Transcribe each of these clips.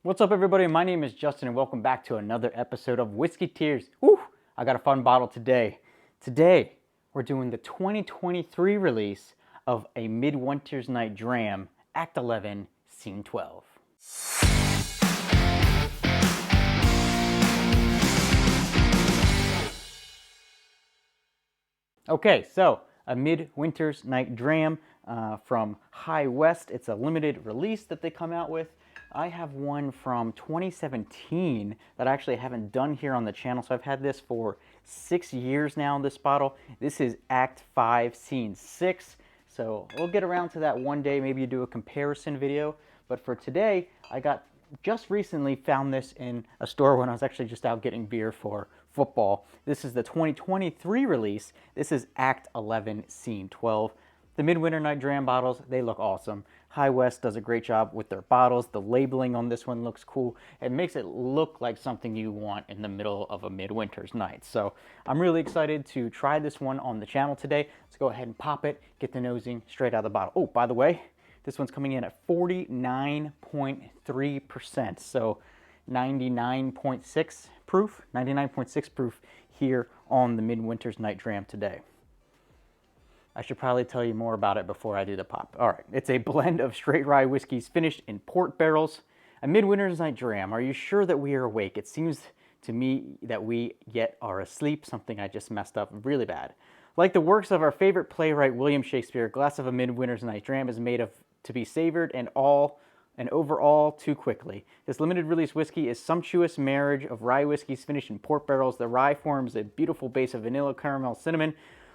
What's up, everybody? My name is Justin, and welcome back to another episode of Whiskey Tears. Woo! I got a fun bottle today. Today, we're doing the 2023 release of a Midwinter's Night Dram, Act 11, Scene 12. Okay, so a Midwinter's Night Dram from High West. It's a limited release that they come out with. I have one from 2017 that I actually haven't done here on the channel. So I've had this for 6 years now, this bottle. This is Act 5, Scene 6. So we'll get around to that one day, maybe do a comparison video. But for today, I just recently found this in a store when I was actually just out getting beer for football. This is the 2023 release. This is Act 11, Scene 12. The Midwinter Night Dram bottles, they look awesome. High West does a great job with their bottles. The labeling on this one looks cool. It makes it look like something you want in the middle of a midwinter's night. So I'm really excited to try this one on the channel today. Let's go ahead and pop it, get the nosing straight out of the bottle. Oh, by the way, this one's coming in at 49.3%. So 99.6 proof, 99.6 proof here on the Midwinter's Night Dram today. I should probably tell you more about it before I do the pop. All right, it's a blend of straight rye whiskeys finished in port barrels. A Midwinter's Night Dram. Are you sure that we are awake? It seems to me that we yet are asleep, something I just messed up really bad. Like the works of our favorite playwright William Shakespeare, a glass of a Midwinter's Night Dram is made to be savored and overall too quickly. This limited release whiskey is sumptuous marriage of rye whiskeys finished in port barrels. The rye forms a beautiful base of vanilla, caramel, cinnamon,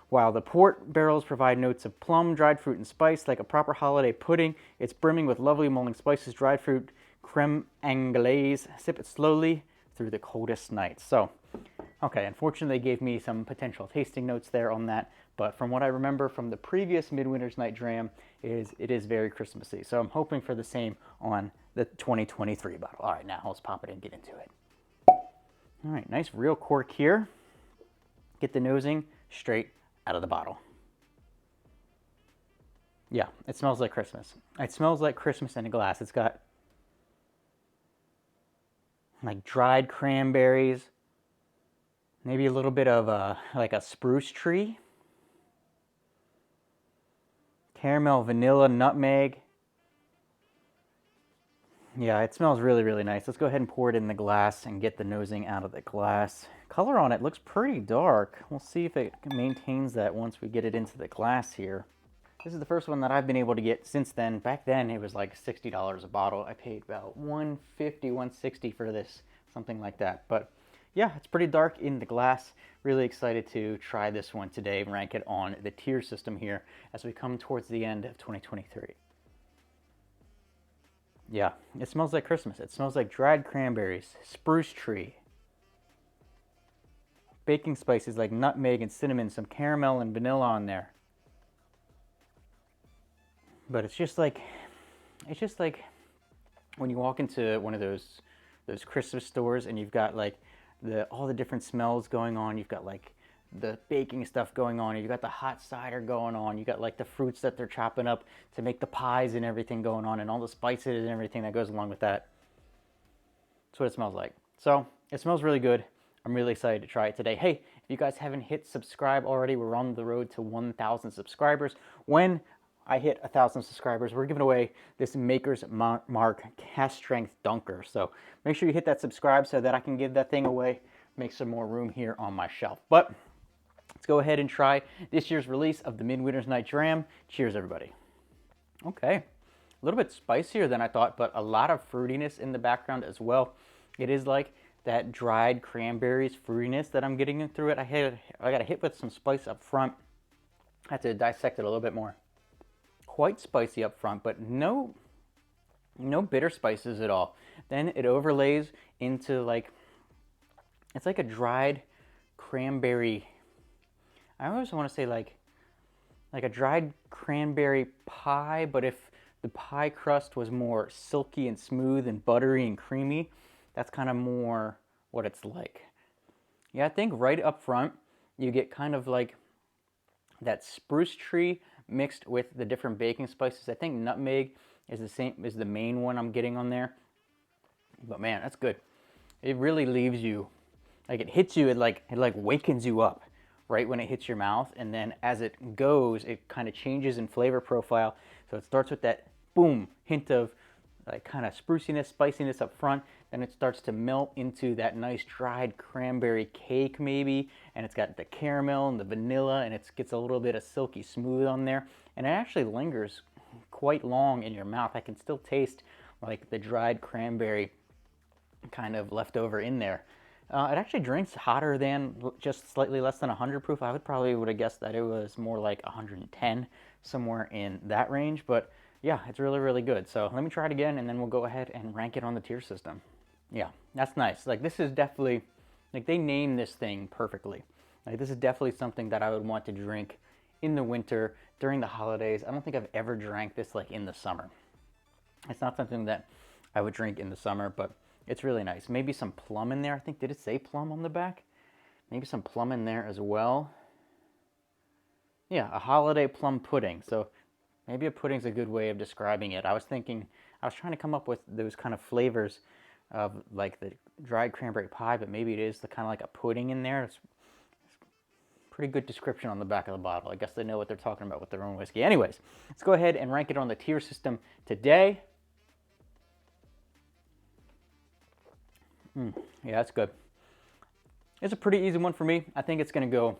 while the port barrels provide notes of plum, dried fruit, and spice. Like a proper holiday pudding, it's brimming with lovely mulling spices, dried fruit, creme anglaise. Sip it slowly through the coldest nights. So, okay, unfortunately they gave me some potential tasting notes there on that, but from what I remember from the previous Midwinter's Night Dram, it is very Christmassy. So I'm hoping for the same on the 2023 bottle. All right, now let's pop it and get into it. All right, nice real cork here. Get the nosing straight out of the bottle. Yeah, it smells like Christmas. It smells like Christmas in a glass. It's got like dried cranberries, maybe a little bit of like a spruce tree, caramel, vanilla, nutmeg. Yeah, it smells really, really nice. Let's go ahead and pour it in the glass and get the nosing out of the glass. Color on it looks pretty dark. We'll see if it maintains that once we get it into the glass here. This is the first one that I've been able to get since then. Back then it was like $60 a bottle. I paid about $150, $160 for this, something like that. But yeah, it's pretty dark in the glass. Really excited to try this one today, rank it on the tier system here as we come towards the end of 2023. Yeah, it smells like Christmas. It smells like dried cranberries, spruce tree, baking spices like nutmeg and cinnamon, some caramel and vanilla on there. But it's just like when you walk into one of those Christmas stores and you've got like all the different smells going on. You've got like the baking stuff going on, you got the hot cider going on, you got like the fruits that they're chopping up to make the pies and everything going on, and all the spices and everything that goes along with that. That's what it smells like. So it smells really good. I'm really excited to try it today. Hey, if you guys haven't hit subscribe already, we're on the road to 1,000 subscribers. When I hit 1,000 subscribers, we're giving away this Maker's Mark Cask Strength Dunker. So make sure you hit that subscribe so that I can give that thing away, make some more room here on my shelf. But let's go ahead and try this year's release of the Midwinter's Night Dram. Cheers, everybody. Okay, a little bit spicier than I thought, but a lot of fruitiness in the background as well. It is like that dried cranberries fruitiness that I'm getting through it. I got a hit with some spice up front. I had to dissect it a little bit more. Quite spicy up front, but no bitter spices at all. Then it overlays into like, it's like a dried cranberry. I always want to say like a dried cranberry pie, but if the pie crust was more silky and smooth and buttery and creamy, that's kind of more what it's like. Yeah, I think right up front, you get kind of like that spruce tree mixed with the different baking spices. I think nutmeg is the main one I'm getting on there. But man, that's good. It really leaves you, like it hits you, it like wakens you up right when it hits your mouth, and then as it goes, it kind of changes in flavor profile. So it starts with that boom hint of like kind of spruciness, spiciness up front, then it starts to melt into that nice dried cranberry cake maybe, and it's got the caramel and the vanilla, and it gets a little bit of silky smooth on there, and it actually lingers quite long in your mouth. I can still taste like the dried cranberry kind of left over in there. It actually drinks hotter than just slightly less than 100 proof. I would have guessed that it was more like 110, somewhere in that range. But yeah, it's really, really good. So let me try it again, and then we'll go ahead and rank it on the tier system. Yeah, that's nice. Like this is definitely, like they named this thing perfectly. Like this is definitely something that I would want to drink in the winter, during the holidays. I don't think I've ever drank this like in the summer. It's not something that I would drink in the summer, but it's really nice. Maybe some plum in there. I think, did it say plum on the back? Maybe some plum in there as well. Yeah, a holiday plum pudding. So maybe a pudding's a good way of describing it. I was trying to come up with those kind of flavors of like the dried cranberry pie, but maybe it is the kind of like a pudding in there. It's pretty good description on the back of the bottle. I guess they know what they're talking about with their own whiskey. Anyways, let's go ahead and rank it on the tier system today. Yeah, that's good. It's a pretty easy one for me. I think it's going to go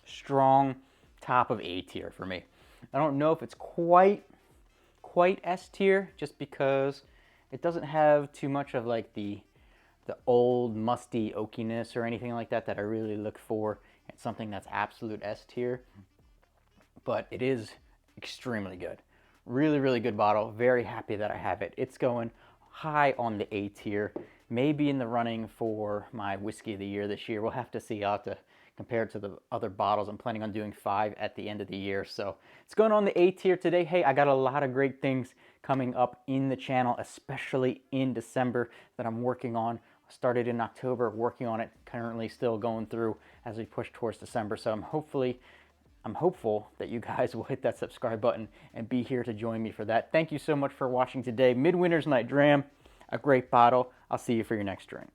strong top of A tier for me. I don't know if it's quite S tier, just because it doesn't have too much of like the old musty oakiness or anything like that I really look for. It's something that's absolute S tier, but it is extremely good. Really, really good bottle. Very happy that I have it. It's going high on the A tier. Maybe in the running for my whiskey of the year this year. We'll have to see. I'll have to compare it to the other bottles. I'm planning on doing 5 at the end of the year. So it's going on the A tier today. Hey, I got a lot of great things coming up in the channel, especially in December, that I'm working on. I started in October, working on it, currently still going through as we push towards December. So I'm hopeful that you guys will hit that subscribe button and be here to join me for that. Thank you so much for watching today. Midwinter's Night Dram, a great bottle. I'll see you for your next drink.